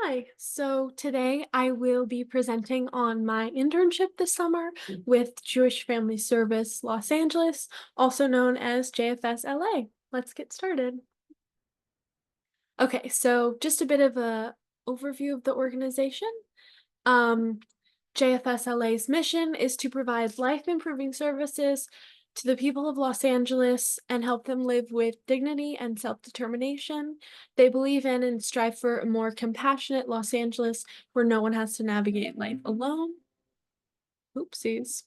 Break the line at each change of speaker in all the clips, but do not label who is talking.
Hi, so today I will be presenting on my internship this summer with Jewish Family Service Los Angeles, also known as JFSLA. Let's get started. Okay, so just a bit of a overview of the organization. Um, JFSLA's mission is to provide life-improving services to the people of Los Angeles and help them live with dignity and self-determination. They believe in and strive for a more compassionate Los Angeles where no one has to navigate life alone. Oopsies.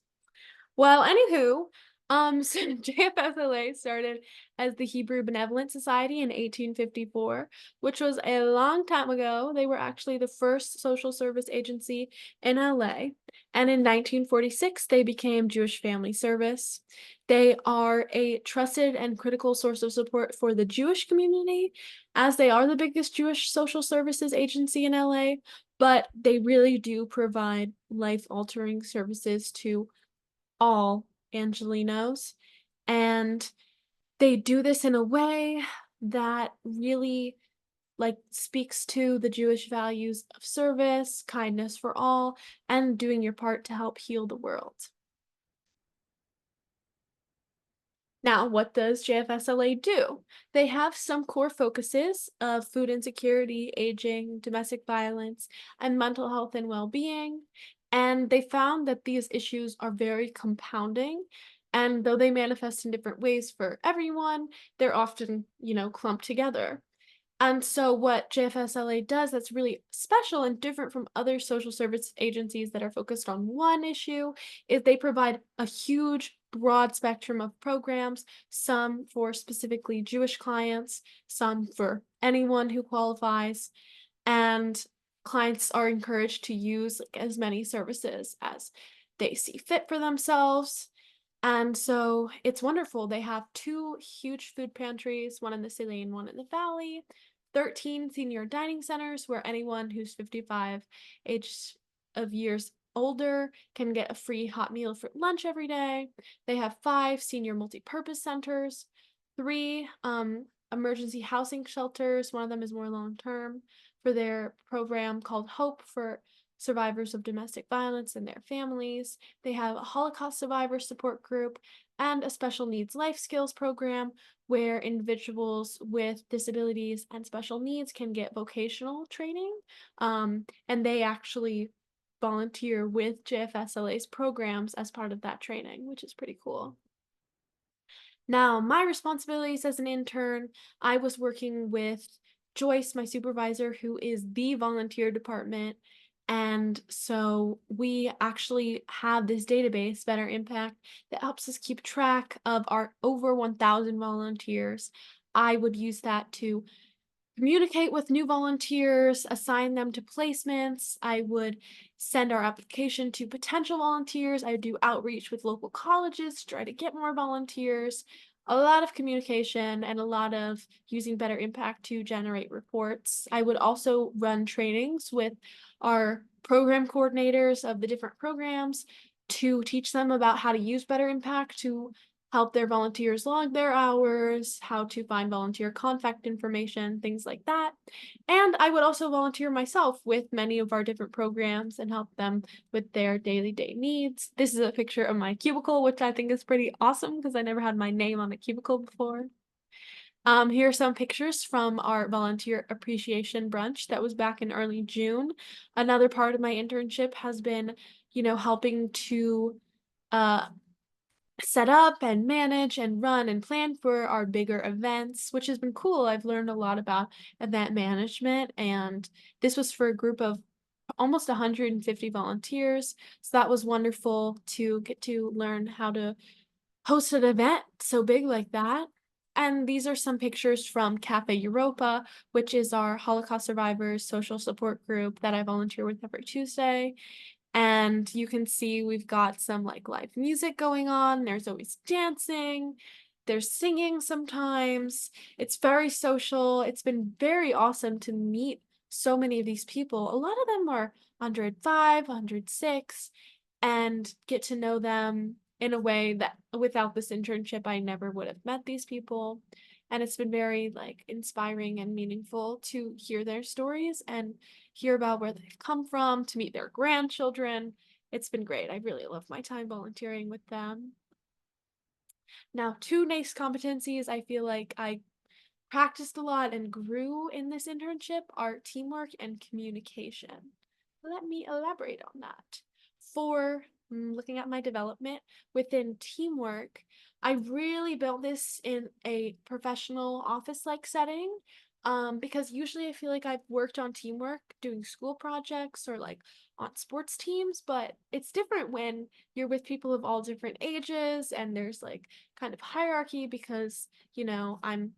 Well, anywho, so JFSLA started as the Hebrew Benevolent Society in 1854, which was a long time ago. They were actually the first social service agency in LA. And in 1946, they became Jewish Family Service. They are a trusted and critical source of support for the Jewish community, as they are the biggest Jewish social services agency in LA, but they really do provide life-altering services to all Angelenos, and they do this in a way that really, speaks to the Jewish values of service, kindness for all, and doing your part to help heal the world. Now, what does JFSLA do? They have some core focuses of food insecurity, aging, domestic violence, and mental health and well-being. And they found that these issues are very compounding. And though they manifest in different ways for everyone, they're often, clumped together. And so what JFSLA does that's really special and different from other social service agencies that are focused on one issue is they provide a huge broad spectrum of programs, some for specifically Jewish clients, some for anyone who qualifies, and clients are encouraged to use as many services as they see fit for themselves. And so it's wonderful. They have two huge food pantries, one in the city and one in the valley, 13 senior dining centers where anyone who's 55 age of years older can get a free hot meal for lunch every day. They have five senior multi-purpose centers, three emergency housing shelters. One of them is more long-term for their program called Hope for survivors of domestic violence and their families. They have a Holocaust survivor support group and a special needs life skills program where individuals with disabilities and special needs can get vocational training. And they actually volunteer with JFSLA's programs as part of that training, which is pretty cool. Now, my responsibilities as an intern, I was working with Joyce, my supervisor, who is the volunteer department. And so we actually have this database, Better Impact, that helps us keep track of our over 1,000 volunteers. I would use that to communicate with new volunteers, assign them to placements. I would send our application to potential volunteers. I would do outreach with local colleges to try to get more volunteers. A lot of communication and a lot of using Better Impact to generate reports. I would also run trainings with our program coordinators of the different programs to teach them about how to use Better Impact to help their volunteers log their hours, how to find volunteer contact information, things like that. And I would also volunteer myself with many of our different programs and help them with their daily day needs. This is a picture of my cubicle, which I think is pretty awesome because I never had my name on a cubicle before. Here are some pictures from our volunteer appreciation brunch that was back in early June. Another part of my internship has been, helping to uh, set up and manage and run and plan for our bigger events, which has been cool. I've learned a lot about event management, and this was for a group of almost 150 volunteers. So that was wonderful to get to learn how to host an event so big like that. And these are some pictures from Cafe Europa, which is our Holocaust survivors social support group that I volunteer with every Tuesday. And you can see we've got some like live music going on. There's always dancing. There's singing sometimes. It's very social. It's been very awesome to meet so many of these people. A lot of them are 105, 106, and get to know them in a way that without this internship, I never would have met these people. and it's been very like inspiring and meaningful to hear their stories and hear about where they've come from, to meet their grandchildren. It's been great. I really love my time volunteering with them. Now, two nice competencies I feel like I practiced a lot and grew in this internship are teamwork and communication. Let me elaborate on that. For looking at my development within teamwork, I really built this in a professional office like setting. Because usually I feel like I've worked on teamwork doing school projects or like on sports teams, but it's different when you're with people of all different ages and there's like kind of hierarchy because, I'm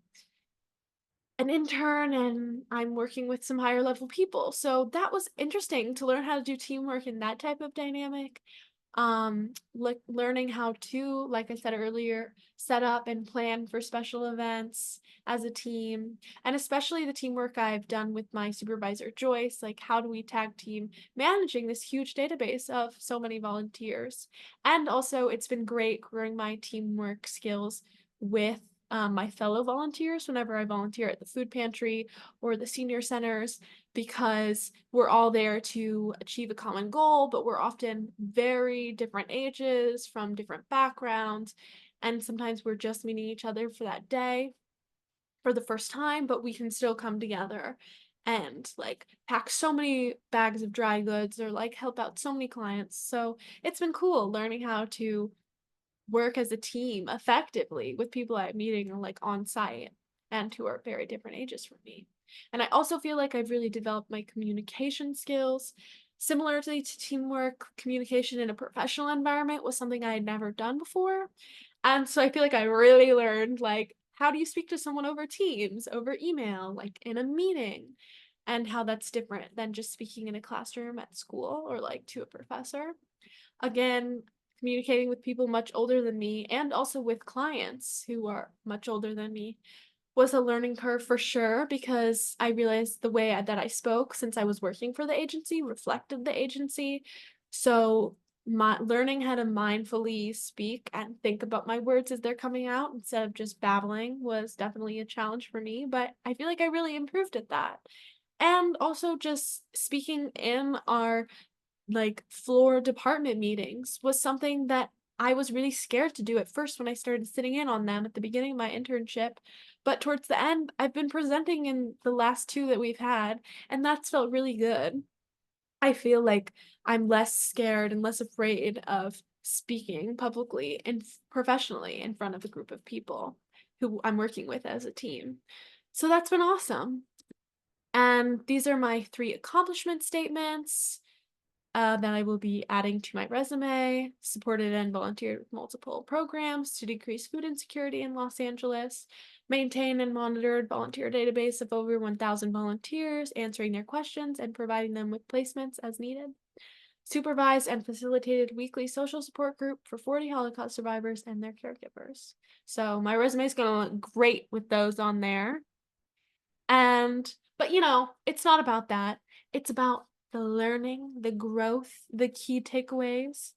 an intern and I'm working with some higher level people. So that was interesting to learn how to do teamwork in that type of dynamic. Like learning how to, like I said earlier, set up and plan for special events as a team, and especially the teamwork I've done with my supervisor Joyce, like how do we tag team managing this huge database of so many volunteers. And also it's been great growing my teamwork skills with my fellow volunteers whenever I volunteer at the food pantry or the senior centers, because we're all there to achieve a common goal, but we're often very different ages from different backgrounds. And sometimes we're just meeting each other for that day for the first time, but we can still come together and like pack so many bags of dry goods or like help out so many clients. So it's been cool learning how to work as a team effectively with people I'm meeting like on site and who are very different ages from me. And I also feel like I've really developed my communication skills. Similarly to teamwork, communication in a professional environment was something I had never done before. And so I feel like I really learned like how do you speak to someone over Teams, over email, like in a meeting, and how that's different than just speaking in a classroom at school or like to a professor. Again, communicating with people much older than me and also with clients who are much older than me was a learning curve for sure, because I realized the way that I spoke since I was working for the agency reflected the agency. So my learning how to mindfully speak and think about my words as they're coming out instead of just babbling was definitely a challenge for me, but I feel like I really improved at that. And also just speaking in our like floor department meetings was something that I was really scared to do at first when I started sitting in on them at the beginning of my internship. But towards the end, I've been presenting in the last two that we've had, and that's felt really good. I feel like I'm less scared and less afraid of speaking publicly and professionally in front of a group of people who I'm working with as a team. So that's been awesome. And these are my three accomplishment statements that I will be adding to my resume. Supported and volunteered with multiple programs to decrease food insecurity in Los Angeles. Maintain and monitored volunteer database of over 1,000 volunteers, answering their questions and providing them with placements as needed. Supervised and facilitated weekly social support group for 40 Holocaust survivors and their caregivers. So my resume is going to look great with those on there. But it's not about that. It's about the learning, the growth, the key takeaways.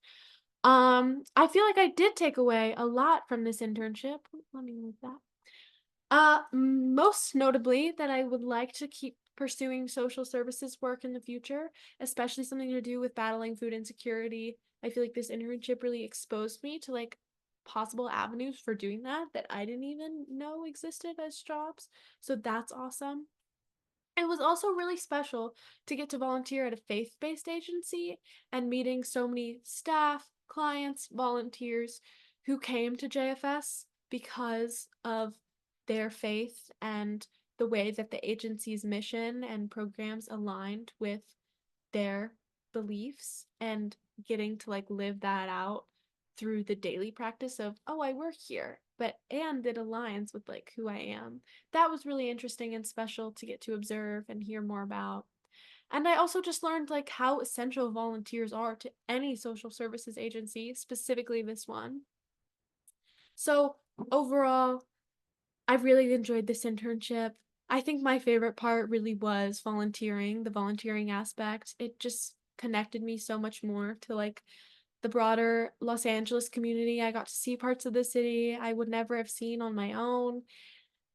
I feel like I did take away a lot from this internship. Let me move that. Most notably that I would like to keep pursuing social services work in the future, especially something to do with battling food insecurity. I feel like this internship really exposed me to like possible avenues for doing that I didn't even know existed as jobs. So that's awesome. It was also really special to get to volunteer at a faith-based agency and meeting so many staff, clients, volunteers who came to JFS because of their faith and the way that the agency's mission and programs aligned with their beliefs, and getting to like live that out through the daily practice of, oh, I work here, and it aligns with like who I am. That was really interesting and special to get to observe and hear more about. And I also just learned like how essential volunteers are to any social services agency, specifically this one. So overall, I've really enjoyed this internship. I think my favorite part really was volunteering, the volunteering aspect. It just connected me so much more to like the broader Los Angeles community. I got to see parts of the city I would never have seen on my own.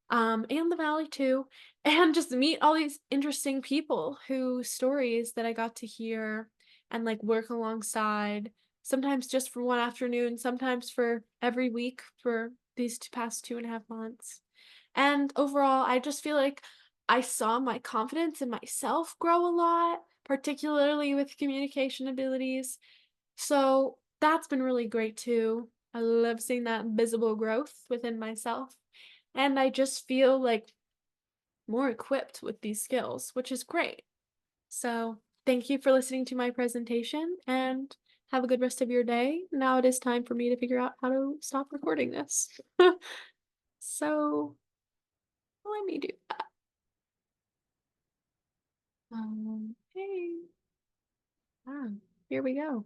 and the valley too, and just meet all these interesting people whose stories that I got to hear and like work alongside, sometimes just for one afternoon, sometimes for every week for these past 2.5 months. And overall, I just feel like I saw my confidence in myself grow a lot, particularly with communication abilities. So that's been really great too. I love seeing that visible growth within myself. And I just feel like more equipped with these skills, which is great. So thank you for listening to my presentation and have a good rest of your day. Now it is time for me to figure out how to stop recording this. So let me do that. Okay. Ah, here we go.